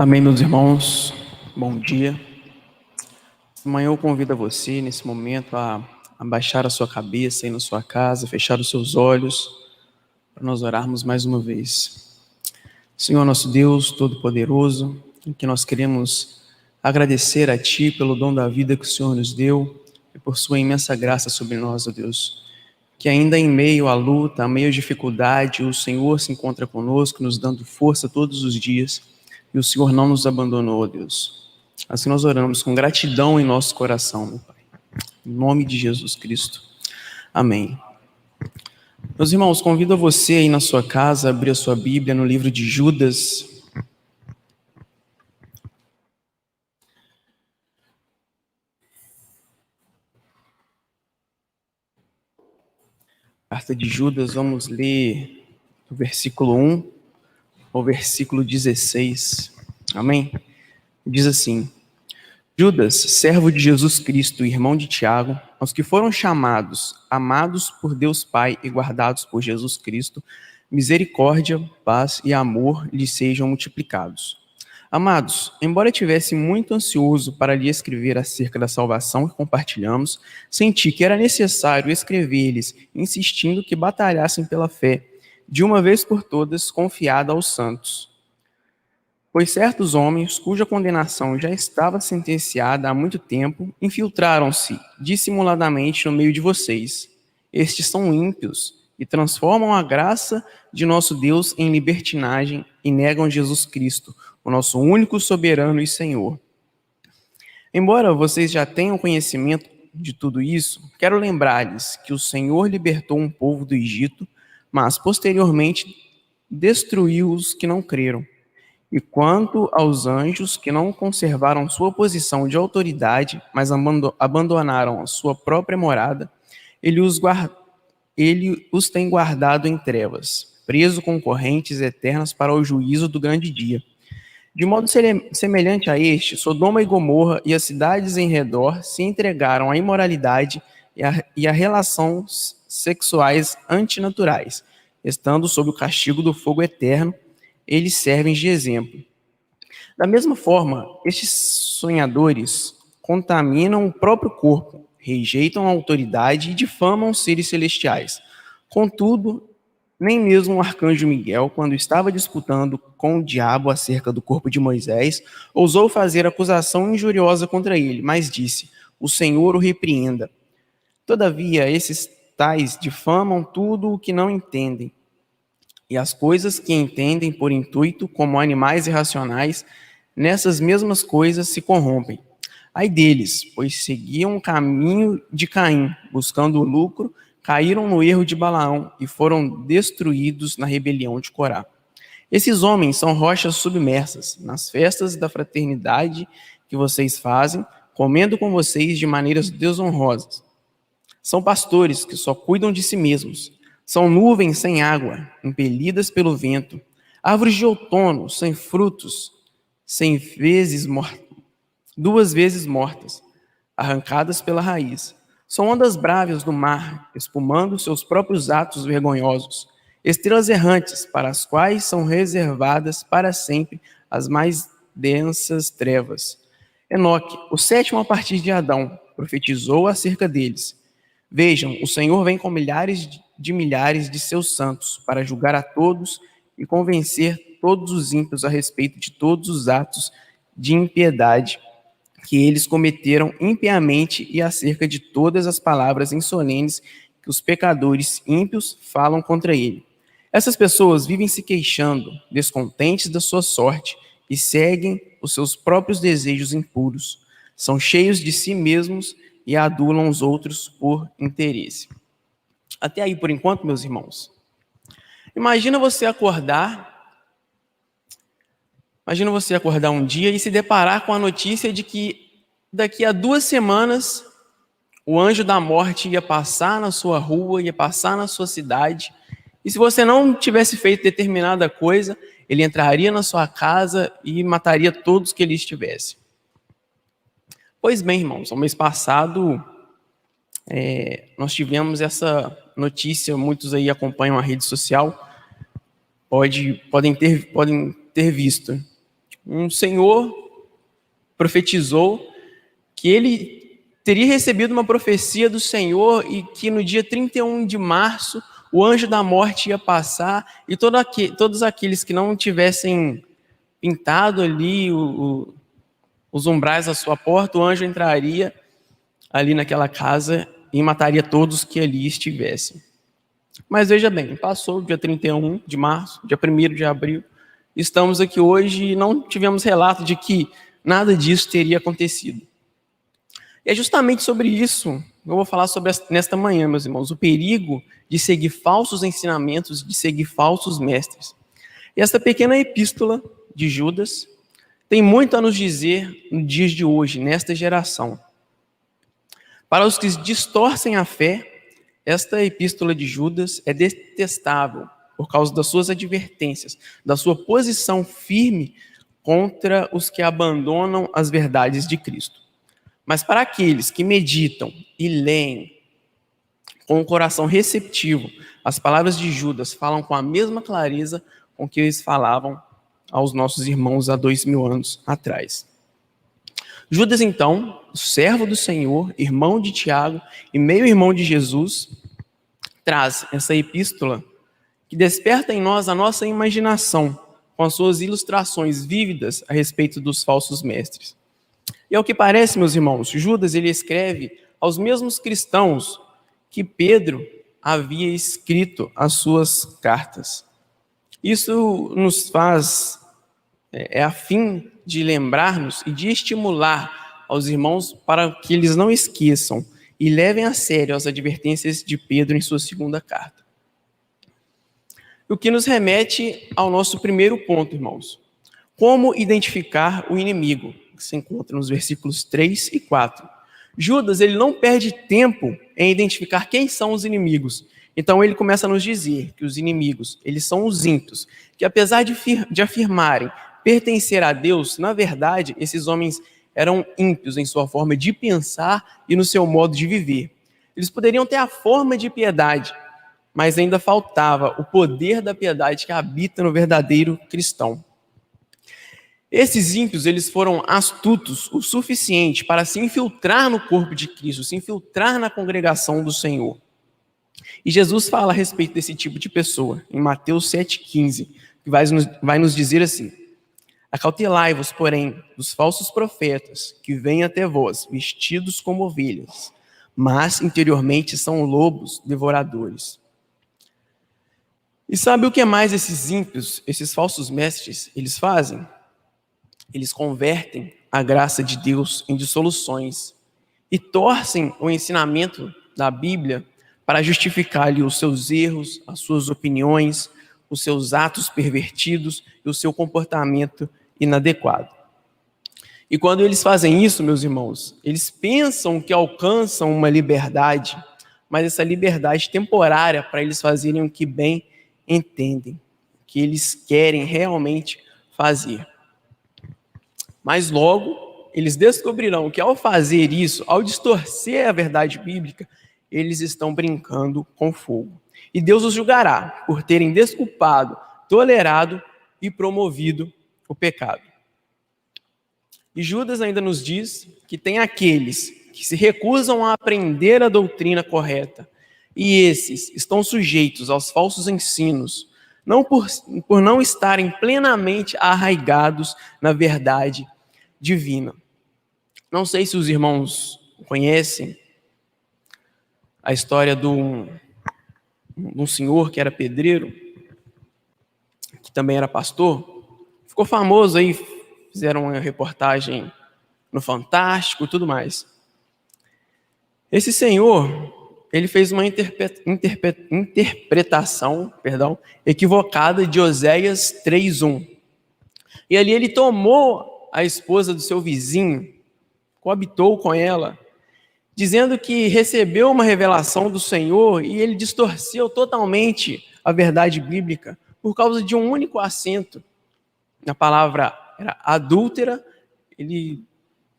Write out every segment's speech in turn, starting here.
Amém, meus irmãos. Bom dia. Amanhã eu convido a você, nesse momento, a baixar a sua cabeça aí na sua casa, fechar os seus olhos, para nós orarmos mais uma vez. Senhor, nosso Deus Todo-Poderoso, em que nós queremos agradecer a Ti pelo dom da vida que o Senhor nos deu e por Sua imensa graça sobre nós, ó Deus. Que ainda em meio à luta, em meio à dificuldade, o Senhor se encontra conosco, nos dando força todos os dias, e o Senhor não nos abandonou, ó Deus. Assim nós oramos com gratidão em nosso coração, meu Pai. Em nome de Jesus Cristo. Amém. Meus irmãos, convido a você aí na sua casa a abrir a sua Bíblia no livro de Judas. Carta de Judas, vamos ler do versículo 1 ao versículo 16. Amém? Diz assim: Judas, servo de Jesus Cristo, irmão de Tiago, aos que foram chamados, amados por Deus Pai e guardados por Jesus Cristo, misericórdia, paz e amor lhes sejam multiplicados. Amados, embora eu estivesse muito ansioso para lhe escrever acerca da salvação que compartilhamos, senti que era necessário escrever-lhes, insistindo que batalhassem pela fé, de uma vez por todas, confiada aos santos. Pois certos homens, cuja condenação já estava sentenciada há muito tempo, infiltraram-se dissimuladamente no meio de vocês. Estes são ímpios e transformam a graça de nosso Deus em libertinagem e negam Jesus Cristo, o nosso único soberano e Senhor. Embora vocês já tenham conhecimento de tudo isso, quero lembrar-lhes que o Senhor libertou um povo do Egito, mas posteriormente destruiu os que não creram. E quanto aos anjos que não conservaram sua posição de autoridade, mas abandonaram a sua própria morada, ele os tem guardado em trevas, preso com correntes eternas para o juízo do grande dia. De modo semelhante a este, Sodoma e Gomorra e as cidades em redor se entregaram à imoralidade e a relações sexuais antinaturais, estando sob o castigo do fogo eterno. Eles servem de exemplo. Da mesma forma, estes sonhadores contaminam o próprio corpo, rejeitam a autoridade e difamam os seres celestiais. Contudo, nem mesmo o arcanjo Miguel, quando estava disputando com o diabo acerca do corpo de Moisés, ousou fazer acusação injuriosa contra ele, mas disse: o Senhor o repreenda. Todavia, esses tais difamam tudo o que não entendem, e as coisas que entendem por intuito, como animais irracionais, nessas mesmas coisas se corrompem. Ai deles, pois seguiam o caminho de Caim, buscando o lucro, caíram no erro de Balaão e foram destruídos na rebelião de Corá. Esses homens são rochas submersas nas festas da fraternidade que vocês fazem, comendo com vocês de maneiras desonrosas. São pastores que só cuidam de si mesmos. São nuvens sem água, impelidas pelo vento, árvores de outono, sem frutos, duas vezes mortas, arrancadas pela raiz. São ondas bravas do mar, espumando seus próprios atos vergonhosos, estrelas errantes, para as quais são reservadas para sempre as mais densas trevas. Enoque, o sétimo a partir de Adão, profetizou acerca deles. Vejam, o Senhor vem com milhares de seus santos para julgar a todos e convencer todos os ímpios a respeito de todos os atos de impiedade que eles cometeram impiamente e acerca de todas as palavras insolentes que os pecadores ímpios falam contra ele. Essas pessoas vivem se queixando, descontentes da sua sorte, e seguem os seus próprios desejos impuros. São cheios de si mesmos e adulam os outros por interesse. Até aí, por enquanto, meus irmãos. Imagina você acordar um dia e se deparar com a notícia de que daqui a 2 semanas o anjo da morte ia passar na sua rua, ia passar na sua cidade, e se você não tivesse feito determinada coisa, ele entraria na sua casa e mataria todos que ele estivesse. Pois bem, irmãos, no mês passado nós tivemos essa notícia, muitos aí acompanham a rede social, podem ter visto. um senhor profetizou que ele teria recebido uma profecia do Senhor e que no dia 31 de março o anjo da morte ia passar e todos aqueles que não tivessem pintado ali os umbrais da sua porta, o anjo entraria ali naquela casa e mataria todos que ali estivessem. Mas veja bem, passou o dia 31 de março, dia 1º de abril, estamos aqui hoje e não tivemos relato de que nada disso teria acontecido. E é justamente sobre isso que eu vou falar nesta manhã, meus irmãos, o perigo de seguir falsos ensinamentos, de seguir falsos mestres. E esta pequena epístola de Judas tem muito a nos dizer nos dias de hoje, nesta geração. Para os que distorcem a fé, esta epístola de Judas é detestável por causa das suas advertências, da sua posição firme contra os que abandonam as verdades de Cristo. Mas para aqueles que meditam e leem com o coração receptivo, as palavras de Judas falam com a mesma clareza com que eles falavam aos nossos irmãos há 2000 anos atrás. Judas, então, servo do Senhor, irmão de Tiago e meio-irmão de Jesus, traz essa epístola que desperta em nós a nossa imaginação com as suas ilustrações vívidas a respeito dos falsos mestres. E ao que parece, meus irmãos, Judas ele escreve aos mesmos cristãos que Pedro havia escrito as suas cartas. Isso nos faz, a fim de lembrarmos e de estimular aos irmãos para que eles não esqueçam e levem a sério as advertências de Pedro em sua segunda carta. O que nos remete ao nosso primeiro ponto, irmãos. Como identificar o inimigo? Que se encontra nos versículos 3 e 4. Judas, ele não perde tempo em identificar quem são os inimigos. Então ele começa a nos dizer que os inimigos, eles são os ímpios, que apesar de afirmarem pertencer a Deus, na verdade, esses homens eram ímpios em sua forma de pensar e no seu modo de viver. Eles poderiam ter a forma de piedade, mas ainda faltava o poder da piedade que habita no verdadeiro cristão. Esses ímpios, eles foram astutos o suficiente para se infiltrar no corpo de Cristo, se infiltrar na congregação do Senhor. E Jesus fala a respeito desse tipo de pessoa, em Mateus 7,15, que vai nos dizer assim: acautelai-vos, porém, dos falsos profetas, que vêm até vós, vestidos como ovelhas, mas interiormente são lobos devoradores. E sabe o que mais esses ímpios, esses falsos mestres, eles fazem? Eles convertem a graça de Deus em dissoluções e torcem o ensinamento da Bíblia para justificar-lhe os seus erros, as suas opiniões, os seus atos pervertidos e o seu comportamento inadequado. E quando eles fazem isso, meus irmãos, eles pensam que alcançam uma liberdade, mas essa liberdade temporária para eles fazerem o que bem entendem, o que eles querem realmente fazer. Mas logo, eles descobrirão que ao fazer isso, ao distorcer a verdade bíblica, eles estão brincando com fogo. E Deus os julgará por terem desculpado, tolerado e promovido o pecado. E Judas ainda nos diz que tem aqueles que se recusam a aprender a doutrina correta, e esses estão sujeitos aos falsos ensinos, não por não estarem plenamente arraigados na verdade divina. Não sei se os irmãos conhecem a história de um senhor que era pedreiro, que também era pastor. Ficou famoso aí, fizeram uma reportagem no Fantástico e tudo mais. Esse senhor, ele fez uma interpretação equivocada de Oséias 3:1. E ali ele tomou a esposa do seu vizinho, coabitou com ela, dizendo que recebeu uma revelação do Senhor e ele distorceu totalmente a verdade bíblica por causa de um único acento. A palavra era adúltera, ele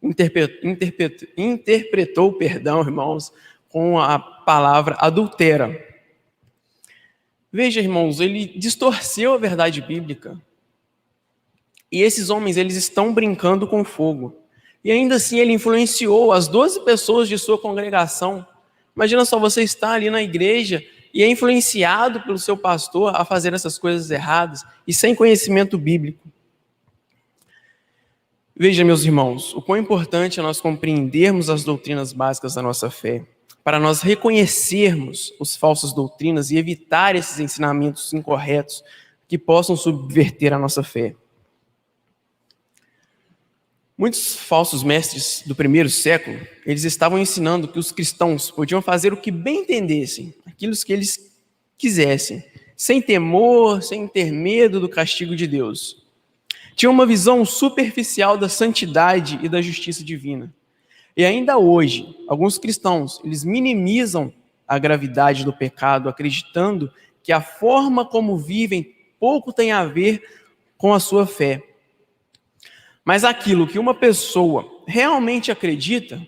interpretou, irmãos, com a palavra adultera. Veja, irmãos, ele distorceu a verdade bíblica E esses homens, eles estão brincando com fogo. E ainda assim ele influenciou as 12 pessoas de sua congregação. Imagina só, você está ali na igreja e é influenciado pelo seu pastor a fazer essas coisas erradas e sem conhecimento bíblico. Veja, meus irmãos, o quão importante é nós compreendermos as doutrinas básicas da nossa fé, para nós reconhecermos as falsas doutrinas e evitar esses ensinamentos incorretos que possam subverter a nossa fé. Muitos falsos mestres do primeiro século, eles estavam ensinando que os cristãos podiam fazer o que bem entendessem, aquilo que eles quisessem, sem temor, sem ter medo do castigo de Deus. Tinham uma visão superficial da santidade e da justiça divina. E ainda hoje, alguns cristãos, eles minimizam a gravidade do pecado, acreditando que a forma como vivem pouco tem a ver com a sua fé. Mas aquilo que uma pessoa realmente acredita,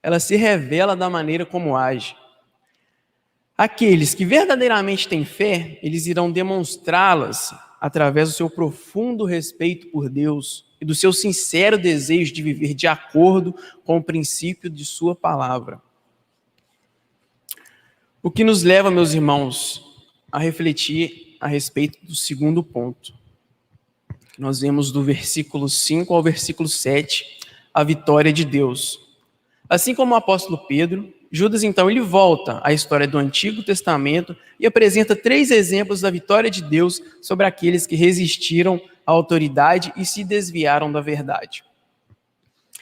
ela se revela da maneira como age. Aqueles que verdadeiramente têm fé, eles irão demonstrá-las através do seu profundo respeito por Deus e do seu sincero desejo de viver de acordo com o princípio de sua palavra. O que nos leva, meus irmãos, a refletir a respeito do segundo ponto. Nós vemos do versículo 5 ao versículo 7, a vitória de Deus. Assim como o apóstolo Pedro, Judas, então, ele volta à história do Antigo Testamento e apresenta 3 exemplos da vitória de Deus sobre aqueles que resistiram à autoridade e se desviaram da verdade.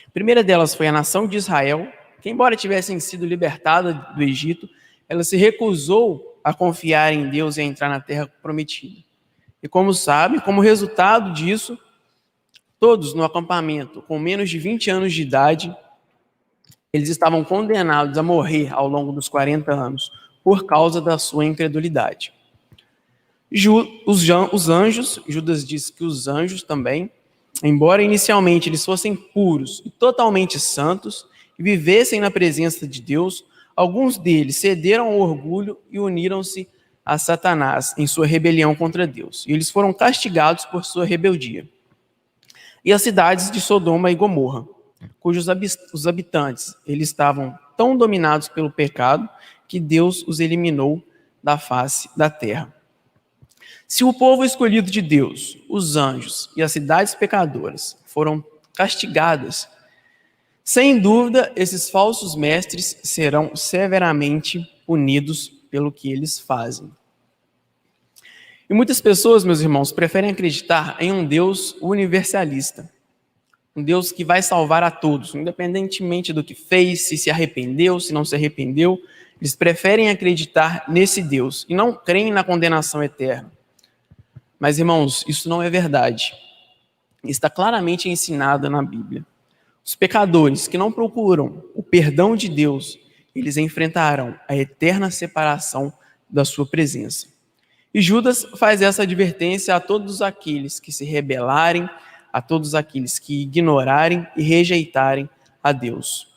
A primeira delas foi a nação de Israel, que, embora tivessem sido libertada do Egito, ela se recusou a confiar em Deus e a entrar na terra prometida. E como sabe, como resultado disso, todos no acampamento, com menos de 20 anos de idade, eles estavam condenados a morrer ao longo dos 40 anos, por causa da sua incredulidade. Os anjos, Judas diz que os anjos também, embora inicialmente eles fossem puros e totalmente santos, e vivessem na presença de Deus, alguns deles cederam ao orgulho e uniram-se a Satanás em sua rebelião contra Deus. E eles foram castigados por sua rebeldia. E as cidades de Sodoma e Gomorra, cujos os habitantes eles estavam tão dominados pelo pecado que Deus os eliminou da face da terra. Se o povo escolhido de Deus, os anjos e as cidades pecadoras foram castigadas, sem dúvida esses falsos mestres serão severamente punidos pelo que eles fazem. E muitas pessoas, meus irmãos, preferem acreditar em um Deus universalista. Um Deus que vai salvar a todos, independentemente do que fez, se arrependeu, se não se arrependeu. Eles preferem acreditar nesse Deus e não creem na condenação eterna. Mas, irmãos, isso não é verdade. Está claramente ensinado na Bíblia. Os pecadores que não procuram o perdão de Deus, eles enfrentarão a eterna separação da sua presença. E Judas faz essa advertência a todos aqueles que se rebelarem, a todos aqueles que ignorarem e rejeitarem a Deus.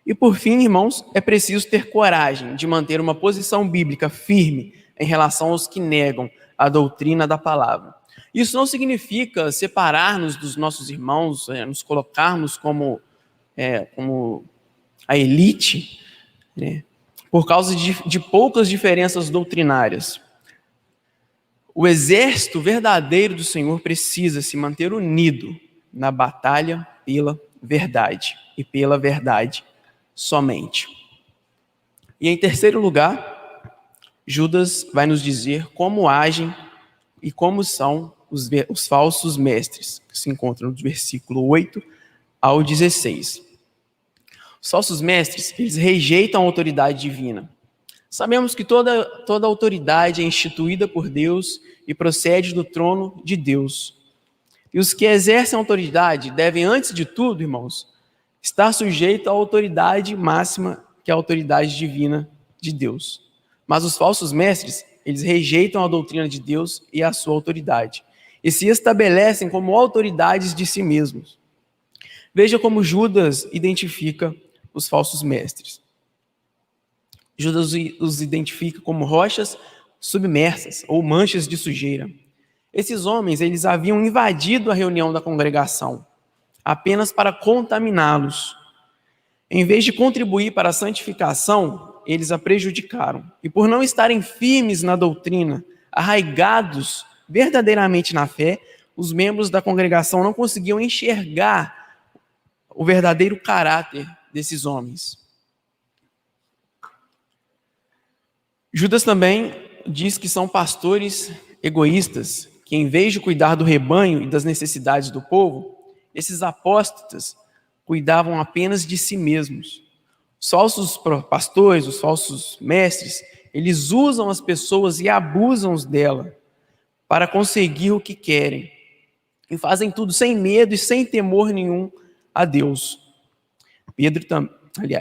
E por fim, irmãos, é preciso ter coragem de manter uma posição bíblica firme em relação aos que negam a doutrina da palavra. Isso não significa separar-nos dos nossos irmãos, nos colocarmos como a elite, por causa de poucas diferenças doutrinárias. O exército verdadeiro do Senhor precisa se manter unido na batalha pela verdade e pela verdade somente. E em terceiro lugar, Judas vai nos dizer como agem e como são os falsos mestres, que se encontram no versículo 8 ao 16. Os falsos mestres, eles rejeitam a autoridade divina. Sabemos que toda autoridade é instituída por Deus e procede do trono de Deus. E os que exercem autoridade devem, antes de tudo, irmãos, estar sujeitos à autoridade máxima, que é a autoridade divina de Deus. Mas os falsos mestres, eles rejeitam a doutrina de Deus e a sua autoridade, e se estabelecem como autoridades de si mesmos. Veja como Judas identifica os falsos mestres. Judas os identifica como rochas submersas ou manchas de sujeira. Esses homens, eles haviam invadido a reunião da congregação, apenas para contaminá-los. Em vez de contribuir para a santificação, eles a prejudicaram. E por não estarem firmes na doutrina, arraigados verdadeiramente na fé, os membros da congregação não conseguiam enxergar o verdadeiro caráter desses homens. Judas também diz que são pastores egoístas, que em vez de cuidar do rebanho e das necessidades do povo, esses apóstatas cuidavam apenas de si mesmos. Os falsos pastores, os falsos mestres, eles usam as pessoas e abusam dela para conseguir o que querem. E fazem tudo sem medo e sem temor nenhum a Deus.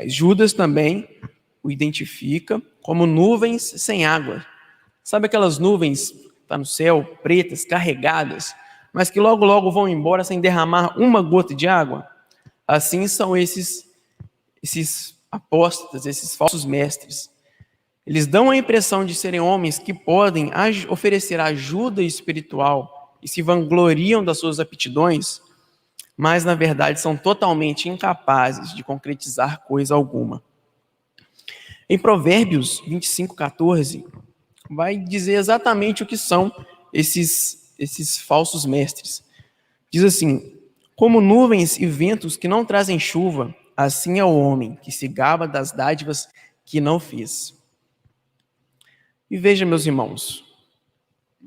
Judas também o identifica como nuvens sem água. Sabe aquelas nuvens que estão no céu, pretas, carregadas, mas que logo, logo vão embora sem derramar uma gota de água? Assim são esses apóstatas, esses falsos mestres. Eles dão a impressão de serem homens que podem oferecer ajuda espiritual e se vangloriam das suas aptidões, mas na verdade são totalmente incapazes de concretizar coisa alguma. Em Provérbios 25:14, vai dizer exatamente o que são esses falsos mestres. Diz assim: como nuvens e ventos que não trazem chuva, assim é o homem que se gaba das dádivas que não fez. E veja, meus irmãos,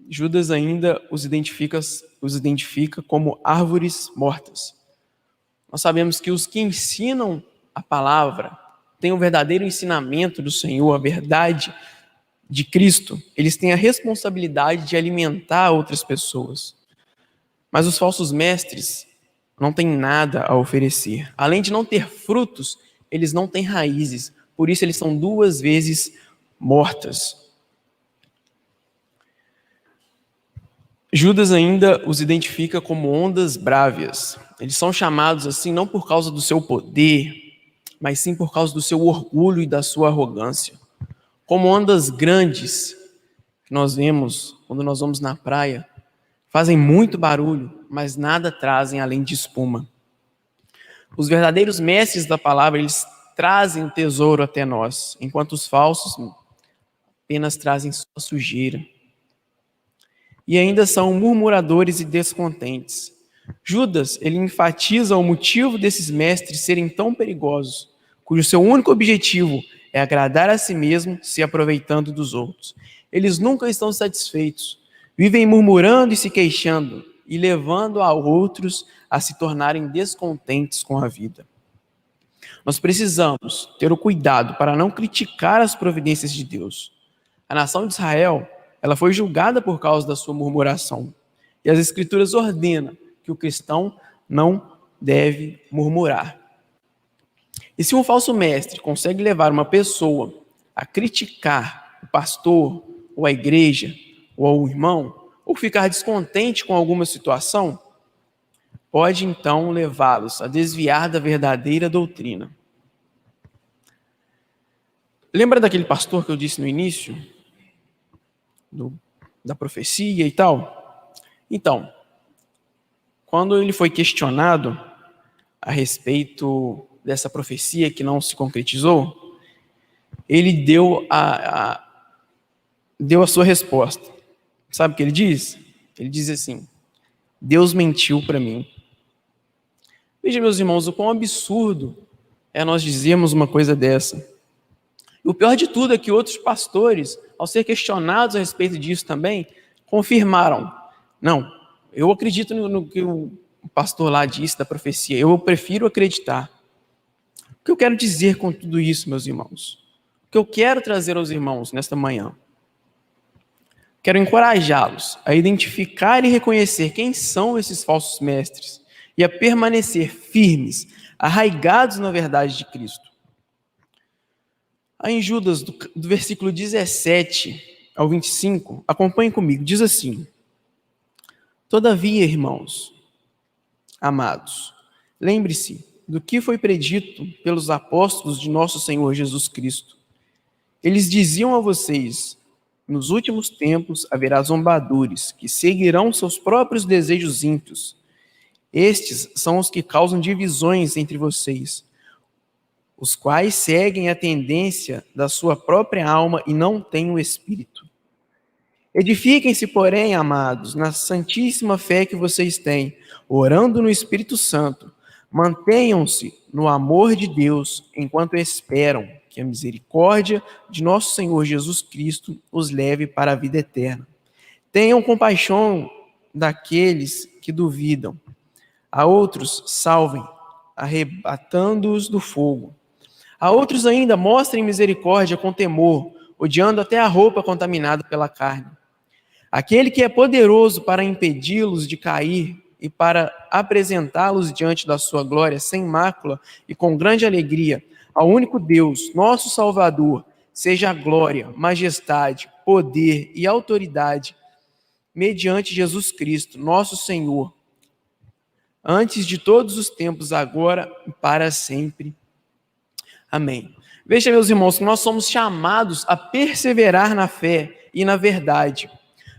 Judas ainda os identifica como árvores mortas. Nós sabemos que os que ensinam a palavra, têm o verdadeiro ensinamento do Senhor, a verdade de Cristo, eles têm a responsabilidade de alimentar outras pessoas. Mas os falsos mestres não têm nada a oferecer. Além de não ter frutos, eles não têm raízes. Por isso eles são 2 vezes mortas. Judas ainda os identifica como ondas brávias. Eles são chamados assim não por causa do seu poder, mas sim por causa do seu orgulho e da sua arrogância. Como ondas grandes que nós vemos quando nós vamos na praia, fazem muito barulho, mas nada trazem além de espuma. Os verdadeiros mestres da palavra, eles trazem o tesouro até nós, enquanto os falsos apenas trazem sua sujeira. E ainda são murmuradores e descontentes. Judas, ele enfatiza o motivo desses mestres serem tão perigosos, cujo seu único objetivo é agradar a si mesmo, se aproveitando dos outros. Eles nunca estão satisfeitos, vivem murmurando e se queixando, e levando a outros a se tornarem descontentes com a vida. Nós precisamos ter o cuidado para não criticar as providências de Deus. A nação de Israel, ela foi julgada por causa da sua murmuração. E as Escrituras ordenam que o cristão não deve murmurar. E se um falso mestre consegue levar uma pessoa a criticar o pastor, ou a igreja, ou o irmão, ou ficar descontente com alguma situação, pode então levá-los a desviar da verdadeira doutrina. Lembra daquele pastor que eu disse no início? Da profecia e tal? Então, quando ele foi questionado a respeito dessa profecia que não se concretizou, ele deu a sua resposta. Sabe o que ele diz? Ele diz assim: Deus mentiu para mim. Veja, meus irmãos, o quão absurdo é nós dizermos uma coisa dessa. E o pior de tudo é que outros pastores, ao ser questionados a respeito disso também, confirmaram: não, eu acredito no que o pastor lá disse da profecia, eu prefiro acreditar. O que eu quero dizer com tudo isso, meus irmãos? O que eu quero trazer aos irmãos nesta manhã? Quero encorajá-los a identificar e reconhecer quem são esses falsos mestres e a permanecer firmes, arraigados na verdade de Cristo. Aí em Judas, do versículo 17 ao 25, acompanhem comigo, diz assim: todavia, irmãos, amados, lembre-se do que foi predito pelos apóstolos de nosso Senhor Jesus Cristo. Eles diziam a vocês: Nos últimos tempos haverá zombadores, que seguirão seus próprios desejos ímpios. Estes são os que causam divisões entre vocês, os quais seguem a tendência da sua própria alma e não têm o Espírito. Edifiquem-se, porém, amados, na santíssima fé que vocês têm, orando no Espírito Santo. Mantenham-se no amor de Deus, enquanto esperam que a misericórdia de nosso Senhor Jesus Cristo os leve para a vida eterna. Tenham compaixão daqueles que duvidam. A outros salvem, arrebatando-os do fogo. A outros ainda mostrem misericórdia com temor, odiando até a roupa contaminada pela carne. Aquele que é poderoso para impedi-los de cair e para apresentá-los diante da sua glória sem mácula e com grande alegria, ao único Deus, nosso Salvador, seja a glória, majestade, poder e autoridade, mediante Jesus Cristo, nosso Senhor, antes de todos os tempos, agora e para sempre. Amém. Veja, meus irmãos, que nós somos chamados a perseverar na fé e na verdade,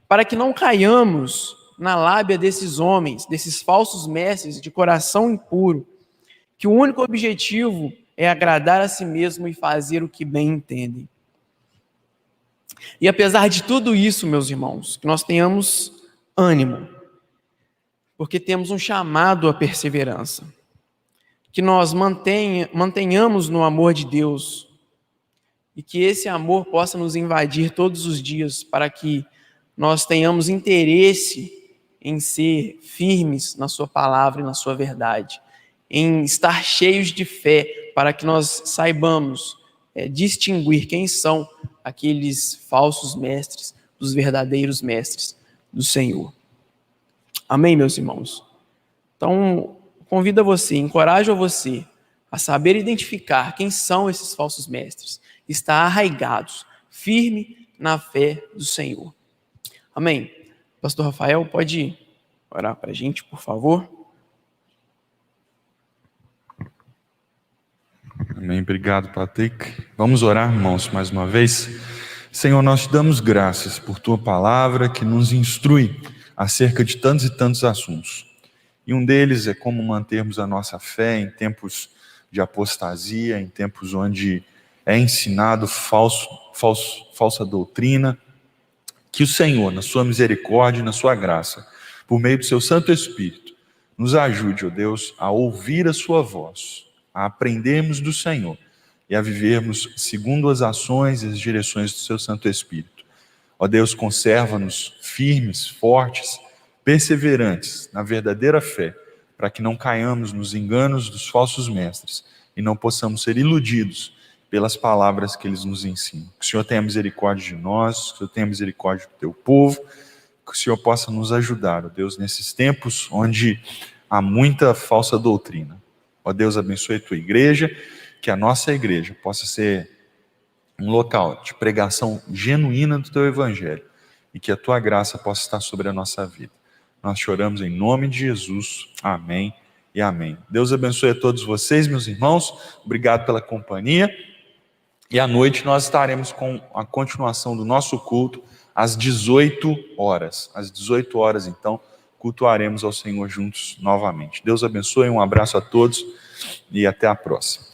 para que não caiamos na lábia desses homens, desses falsos mestres de coração impuro, que o único objetivo é agradar a si mesmo e fazer o que bem entendem. E apesar de tudo isso, meus irmãos, que nós tenhamos ânimo, porque temos um chamado à perseverança, que nós mantenhamos no amor de Deus e que esse amor possa nos invadir todos os dias para que nós tenhamos interesse em ser firmes na sua palavra e na sua verdade, em estar cheios de fé para que nós saibamos distinguir quem são aqueles falsos mestres dos verdadeiros mestres do Senhor. Amém, meus irmãos? Então, convido a você, encorajo a você a saber identificar quem são esses falsos mestres, estar arraigados, firme na fé do Senhor. Amém? Pastor Rafael, pode orar para a gente, por favor? Amém. Obrigado, Patrick. Vamos orar, irmãos, mais uma vez. Senhor, nós te damos graças por tua palavra que nos instrui acerca de tantos e tantos assuntos. E um deles é como mantermos a nossa fé em tempos de apostasia, em tempos onde é ensinado falsa doutrina. Que o Senhor, na sua misericórdia e na sua graça, por meio do seu Santo Espírito, nos ajude, ó Deus, a ouvir a sua voz, a aprendermos do Senhor e a vivermos segundo as ações e as direções do seu Santo Espírito. Ó Deus, conserva-nos firmes, fortes, perseverantes na verdadeira fé, para que não caiamos nos enganos dos falsos mestres e não possamos ser iludidos pelas palavras que eles nos ensinam. Que o Senhor tenha misericórdia de nós, que o Senhor tenha misericórdia do teu povo, que o Senhor possa nos ajudar, ó Deus, nesses tempos onde há muita falsa doutrina. Ó Deus, abençoe a tua igreja, que a nossa igreja possa ser um local de pregação genuína do teu evangelho e que a tua graça possa estar sobre a nossa vida. Nós choramos em nome de Jesus. Amém e amém. Deus abençoe a todos vocês, meus irmãos. Obrigado pela companhia. E à noite nós estaremos com a continuação do nosso culto às 18 horas. Às 18 horas, então, cultuaremos ao Senhor juntos novamente. Deus abençoe, um abraço a todos e até a próxima.